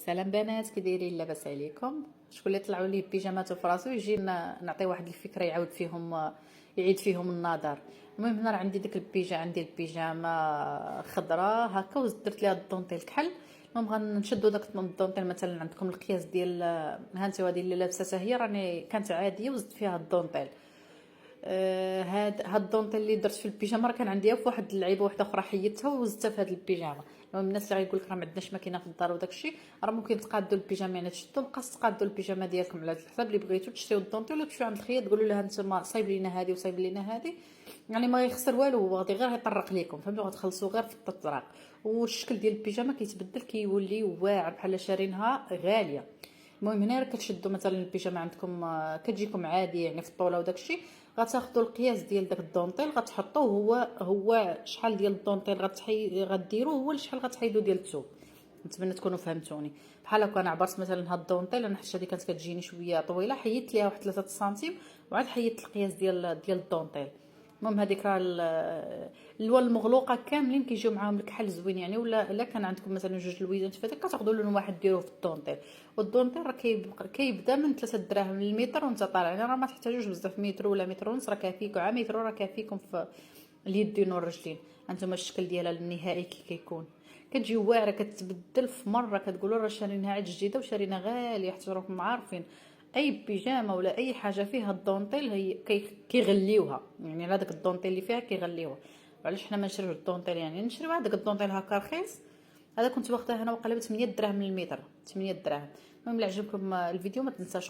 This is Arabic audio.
سلام بنات، كي دايرين؟ لاباس عليكم؟ شكون اللي طلعوا ليه بيجامات في راسو يجي نعطي واحد الفكره يعيد فيهم النظر. المهم هنا راه عندي ديك عندي البيجامه خضراء هكا درت ليها الدونتيل كحل. المهم غنشدو داك الدونتيل، مثلا عندكم القياس ديال هانتو هذه اللي لابساتها هي راني كانت عاديه وزدت فيها الدونتيل. هاد الدونتيل اللي درت في البيجامه راه كان عندي في واحد اللعيبه واحده اخرى حيدتها وزدتها في هاد البيجامه. المهم الناس اللي غيقول لك راه ما عندناش ماكينه في الدار وداكشي، راه ممكن تقادوا البيجامه، يعني تشدوا مقص تقادوا البيجامه ديالكم على الحساب اللي بغيتو، تشريو الدونتيل ولا تمشيو عند الخياط تقولوا له انتما صايب لينا هذه وصايب لينا هذه. يعني ما يخسر والو، هو غادي غير يطرق ليكم، فهمتوا؟ غتخلصوا غير في التطراق، والشكل ديال البيجامه كيتبدل، كيولي واعر بحال شارينها غاليه. المهم هنا كتشدوا مثلا البيجامه عندكم كتجيكم عادي يعني في الطوله وداكشي، غتاخذوا القياس ديال داك الدونتيل غتحطوه، هو شحال ديال الدونتيل غديروه هو شحال غتحيدوا ديال الثوب. نتمنى تكونوا فهمتوني. بحال هكا انا عبرت مثلا هاد الدونتيل، انا حيت هذه كانت كتجيني شويه طويله حيدت ليها واحد 3 سنتيم وعاد حيدت القياس ديال الدونتيل. المهم هذيك راه اللوان المغلوقه كاملين كيجيو معاهم الكحل زوين يعني، ولا الا كان عندكم مثلا جوج لويزات فهذاك كتاخذوا لون واحد ديروه في الدونتيل. والدونتيل راه كيبدا من 3 دراهم للمتر وانت طالع، يعني راه ما تحتاجوش بزاف، متر ولا متر ونص راه كافيكم، عا متر راه كافيكم في اليدين والرجلين. هانتوما الشكل ديالها النهائي كي كيكون، كتجي واعره كتبدل في مره، كتقولوا راه شارينها عاد جديده وشارينا غاليه، حيت راكم عارفين اي بيجامه ولا اي حاجه فيها الدونتيل هي كيغليوها، يعني على داك الدونتيل اللي فيها كيغليوها. وعلاش حنا ما نشريوش الدونتيل؟ يعني نشريو هذاك الدونتيل هكا رخيص. هذا كنت واخداه هنا وقيله ب 8 دراهم للمتر، 8 دراهم. المهم اللي عجبكم الفيديو ما تنساش